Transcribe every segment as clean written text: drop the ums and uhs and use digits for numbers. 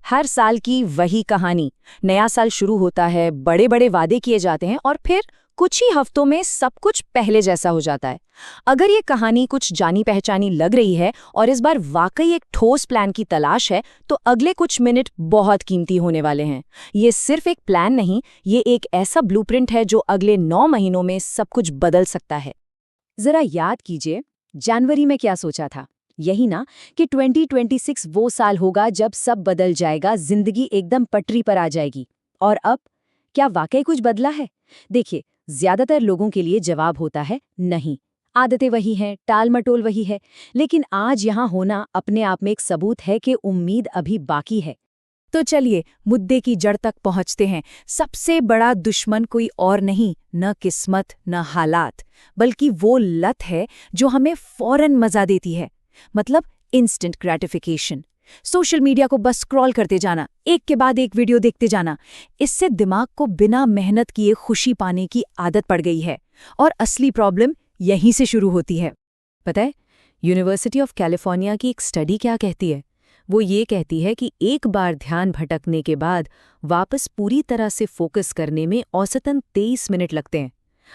हर साल की वही कहानी। नया साल शुरू होता है, बड़े बड़े वादे किए जाते हैं और फिर कुछ ही हफ्तों में सब कुछ पहले जैसा हो जाता है। अगर ये कहानी कुछ जानी पहचानी लग रही है और इस बार वाकई एक ठोस प्लान की तलाश है, तो अगले कुछ मिनट बहुत कीमती होने वाले हैं। ये सिर्फ एक प्लान नहीं, ये एक ऐसा ब्लूप्रिंट है जो अगले 9 महीनों में सब कुछ बदल सकता है। जरा याद कीजिए, जनवरी में क्या सोचा था? यही ना कि 2026 वो साल होगा जब सब बदल जाएगा, जिंदगी एकदम पटरी पर आ जाएगी। और अब क्या वाकई कुछ बदला है? देखिए, ज्यादातर लोगों के लिए जवाब होता है नहीं। आदतें वही हैं, टाल मटोल वही है। लेकिन आज यहाँ होना अपने आप में एक सबूत है कि उम्मीद अभी बाकी है। तो चलिए मुद्दे की जड़ तक पहुंचते हैं। सबसे बड़ा दुश्मन कोई और नहीं, न किस्मत न हालात, बल्कि वो लत है जो हमें फौरन मजा देती है। मतलब इंस्टेंट ग्रेटिफिकेशन। सोशल मीडिया को बस स्क्रॉल करते जाना, एक के बाद एक वीडियो देखते जाना। इससे दिमाग को बिना मेहनत किए खुशी पाने की आदत पड़ गई है। और असली प्रॉब्लम यहीं से शुरू होती है। पता है, यूनिवर्सिटी ऑफ कैलिफोर्निया की एक स्टडी क्या कहती है? वो ये कहती है कि एक बार ध्यान भटकने के बाद वापस पूरी तरह से फोकस करने में औसतन 23 मिनट लगते हैं।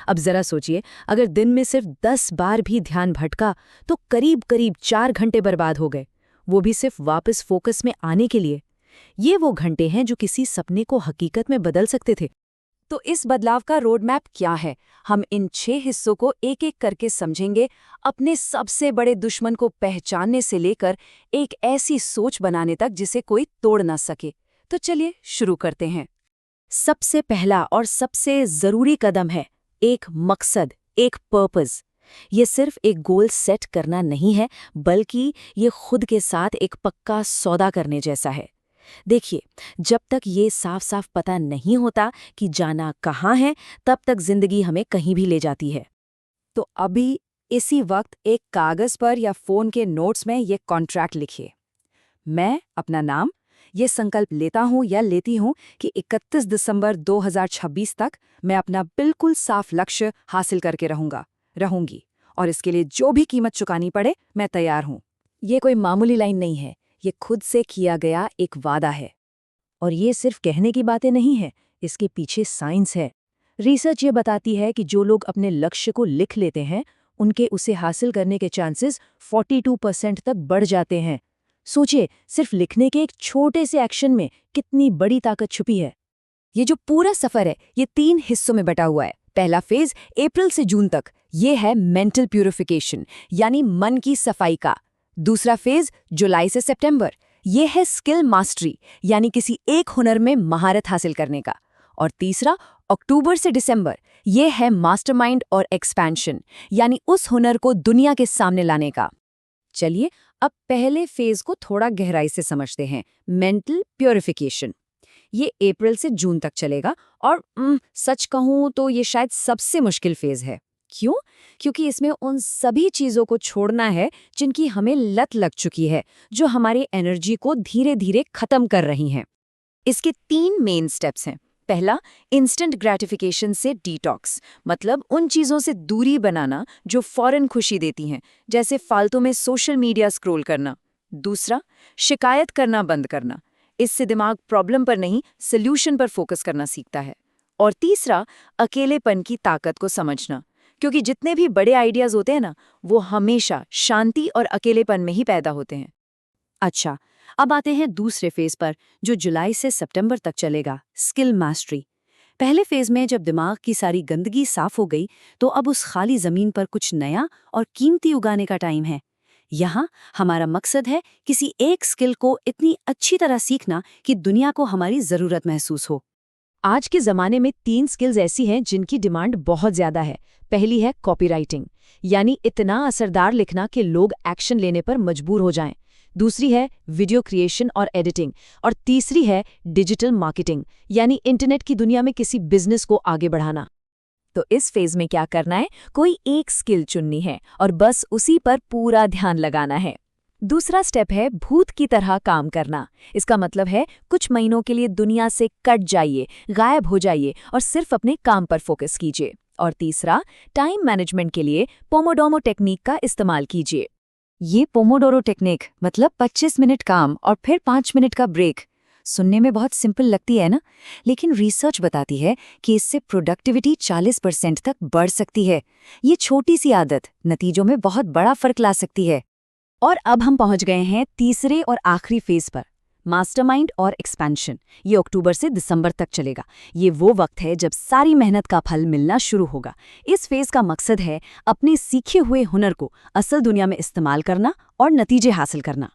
अब जरा सोचिए, अगर दिन में सिर्फ 10 बार भी ध्यान भटका तो करीब करीब 4 घंटे बर्बाद हो गए, वो भी सिर्फ वापस फोकस में आने के लिए। ये वो घंटे हैं जो किसी सपने को हकीकत में बदल सकते थे। तो इस बदलाव का रोड मैप क्या है? हम इन 6 हिस्सों को एक एक करके समझेंगे, अपने सबसे बड़े दुश्मन को पहचानने से लेकर एक ऐसी सोच बनाने तक जिसे कोई तोड़ ना सके। तो चलिए शुरू करते हैं। सबसे पहला और सबसे जरूरी कदम है एक मकसद, एक पर्पस। ये सिर्फ एक गोल सेट करना नहीं है, बल्कि ये खुद के साथ एक पक्का सौदा करने जैसा है। देखिए, जब तक ये साफ साफ पता नहीं होता कि जाना कहाँ है, तब तक जिंदगी हमें कहीं भी ले जाती है। तो अभी इसी वक्त एक कागज पर या फोन के नोट्स में ये कॉन्ट्रैक्ट लिखिए। मैं अपना नाम, ये संकल्प लेता हूँ या लेती हूँ कि 31 दिसंबर 2026 तक मैं अपना बिल्कुल साफ लक्ष्य हासिल करके रहूंगी, और इसके लिए जो भी कीमत चुकानी पड़े मैं तैयार हूँ। ये कोई मामूली लाइन नहीं है, ये खुद से किया गया एक वादा है। और ये सिर्फ कहने की बातें नहीं है, इसके पीछे साइंस है। रिसर्च ये बताती है कि जो लोग अपने लक्ष्य को लिख लेते हैं, उनके उसे हासिल करने के चांसेस 42% तक बढ़ जाते हैं। सोचिए, सिर्फ लिखने के एक छोटे से एक्शन में कितनी बड़ी ताकत छुपी है। ये जो पूरा सफर है, ये 3 हिस्सों में बटा हुआ है। पहला फेज अप्रैल से जून तक, ये है मेंटल प्यूरिफिकेशन, यानी मन की सफाई का। दूसरा फेज जुलाई से सितंबर, ये है स्किल मास्टरी, यानी किसी एक हुनर में महारत हासिल करने का। और तीसरा अक्टूबर से दिसंबर, ये है मास्टरमाइंड और एक्सपेंशन, यानी उस हुनर को दुनिया के सामने लाने का। चलिए अब पहले फेज को थोड़ा गहराई से समझते हैं, मेंटल प्यूरिफिकेशन। ये अप्रैल से जून तक चलेगा और सच कहूं तो ये शायद सबसे मुश्किल फेज है। क्यों? क्योंकि इसमें उन सभी चीजों को छोड़ना है जिनकी हमें लत लग चुकी है, जो हमारी एनर्जी को धीरे धीरे खत्म कर रही हैं। इसके 3 मेन स्टेप्स हैं। पहला, इंस्टेंट ग्रेटिफिकेशन से डिटॉक्स, मतलब उन चीजों से दूरी बनाना जो फौरन खुशी देती हैं, जैसे फालतू में सोशल मीडिया स्क्रॉल करना। दूसरा, शिकायत करना बंद करना, इससे दिमाग प्रॉब्लम पर नहीं सॉल्यूशन पर फोकस करना सीखता है। और तीसरा, अकेलेपन की ताकत को समझना, क्योंकि जितने भी बड़े आइडियाज होते हैं ना, वो हमेशा शांति और अकेलेपन में ही पैदा होते हैं। अच्छा, अब आते हैं दूसरे फेज पर, जो जुलाई से सितंबर तक चलेगा, स्किल मास्टरी। पहले फेज में जब दिमाग की सारी गंदगी साफ हो गई, तो अब उस खाली जमीन पर कुछ नया और कीमती उगाने का टाइम है। यहाँ हमारा मकसद है किसी एक स्किल को इतनी अच्छी तरह सीखना कि दुनिया को हमारी जरूरत महसूस हो। आज के ज़माने में 3 स्किल्स ऐसी हैं जिनकी डिमांड बहुत ज़्यादा है। पहली है कॉपीराइटिंग, यानी इतना असरदार लिखना कि लोग एक्शन लेने पर मजबूर हो जाएं। दूसरी है वीडियो क्रिएशन और एडिटिंग, और तीसरी है डिजिटल मार्केटिंग, यानी इंटरनेट की दुनिया में किसी बिजनेस को आगे बढ़ाना। तो इस फेज में क्या करना है? कोई एक स्किल चुननी है और बस उसी पर पूरा ध्यान लगाना है। दूसरा स्टेप है भूत की तरह काम करना। इसका मतलब है कुछ महीनों के लिए दुनिया से कट जाइए, गायब हो जाइए और सिर्फ अपने काम पर फोकस कीजिए। और तीसरा, टाइम मैनेजमेंट के लिए पोमोडोरो टेक्निक का इस्तेमाल कीजिए। ये पोमोडोरो टेक्निक मतलब 25 मिनट काम और फिर 5 मिनट का ब्रेक। सुनने में बहुत सिंपल लगती है ना, लेकिन रिसर्च बताती है कि इससे प्रोडक्टिविटी 40% तक बढ़ सकती है। ये छोटी सी आदत नतीजों में बहुत बड़ा फर्क ला सकती है। और अब हम पहुंच गए हैं तीसरे और आखिरी फेज पर, मास्टरमाइंड और एक्सपेंशन। ये अक्टूबर से दिसंबर तक चलेगा। ये वो वक्त है जब सारी मेहनत का फल मिलना शुरू होगा। इस फेज का मकसद है अपने सीखे हुए हुनर को असल दुनिया में इस्तेमाल करना और नतीजे हासिल करना।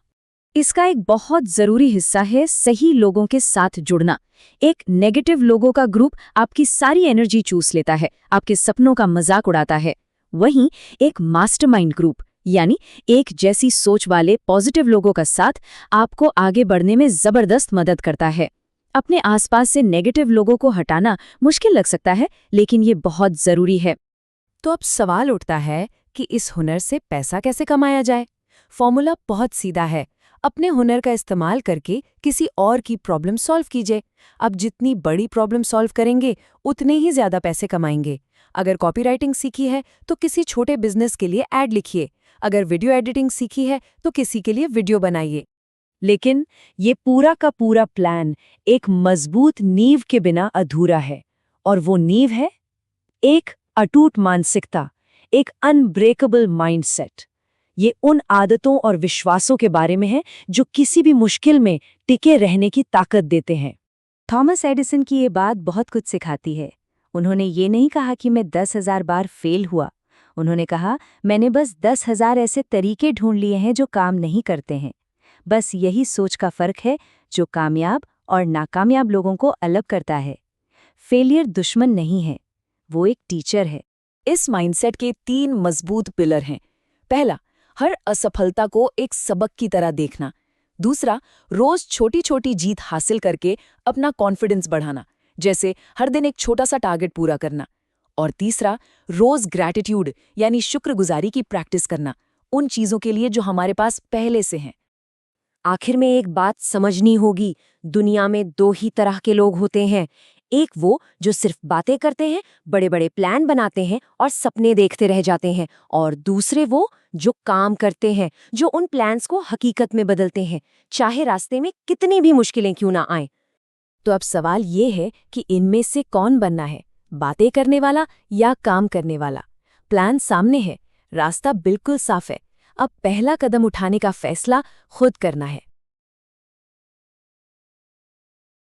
इसका एक बहुत जरूरी हिस्सा है सही लोगों के साथ जुड़ना। एक नेगेटिव लोगों का ग्रुप आपकी सारी एनर्जी चूस लेता है, आपके सपनों का मजाक उड़ाता है। वहीं एक मास्टरमाइंड ग्रुप यानी एक जैसी सोच वाले पॉजिटिव लोगों का साथ आपको आगे बढ़ने में जबरदस्त मदद करता है। अपने आसपास से नेगेटिव लोगों को हटाना मुश्किल लग सकता है, लेकिन ये बहुत जरूरी है। तो अब सवाल उठता है कि इस हुनर से पैसा कैसे कमाया जाए। फॉर्मूला बहुत सीधा है। अपने हुनर का इस्तेमाल करके किसी और की प्रॉब्लम सॉल्व कीजिए। अब जितनी बड़ी प्रॉब्लम सॉल्व करेंगे उतने ही ज्यादा पैसे कमाएंगे। अगर कॉपीराइटिंग सीखी है तो किसी छोटे बिजनेस के लिए ऐड लिखिए। अगर वीडियो एडिटिंग सीखी है तो किसी के लिए वीडियो बनाइए। लेकिन ये पूरा का पूरा प्लान एक मजबूत नींव के बिना अधूरा है। और वो नींव है एक अटूट मानसिकता, एक अनब्रेकेबल माइंडसेट। ये उन आदतों और विश्वासों के बारे में है जो किसी भी मुश्किल में टिके रहने की ताकत देते हैं। थॉमस एडिसन की ये बात बहुत कुछ सिखाती है। उन्होंने ये नहीं कहा कि मैं 10,000 बार फेल हुआ। उन्होंने कहा, मैंने बस 10,000 ऐसे तरीके ढूंढ लिए हैं जो काम नहीं करते हैं। बस यही सोच का फर्क है जो कामयाब और नाकामयाब लोगों को अलग करता है। फेलियर दुश्मन नहीं है, वो एक टीचर है। इस माइंडसेट के 3 मजबूत पिलर हैं। पहला, हर असफलता को एक सबक की तरह देखना। दूसरा, रोज छोटी छोटी जीत हासिल करके अपना कॉन्फिडेंस बढ़ाना, जैसे हर दिन एक छोटा सा टारगेट पूरा करना। और तीसरा, रोज ग्रैटिट्यूड यानी शुक्रगुजारी की प्रैक्टिस करना उन चीजों के लिए जो हमारे पास पहले से हैं। आखिर में एक बात समझनी होगी, दुनिया में 2 ही तरह के लोग होते हैं। एक वो जो सिर्फ बातें करते हैं, बड़े बड़े प्लान बनाते हैं और सपने देखते रह जाते हैं, और दूसरे वो जो काम करते हैं, जो उन प्लान्स को हकीकत में बदलते हैं, चाहे रास्ते में कितनी भी मुश्किलें क्यों ना आएं। तो अब सवाल ये है कि इनमें से कौन बनना है, बातें करने वाला या काम करने वाला। प्लान सामने है, रास्ता बिल्कुल साफ है। अब पहला कदम उठाने का फैसला खुद करना है।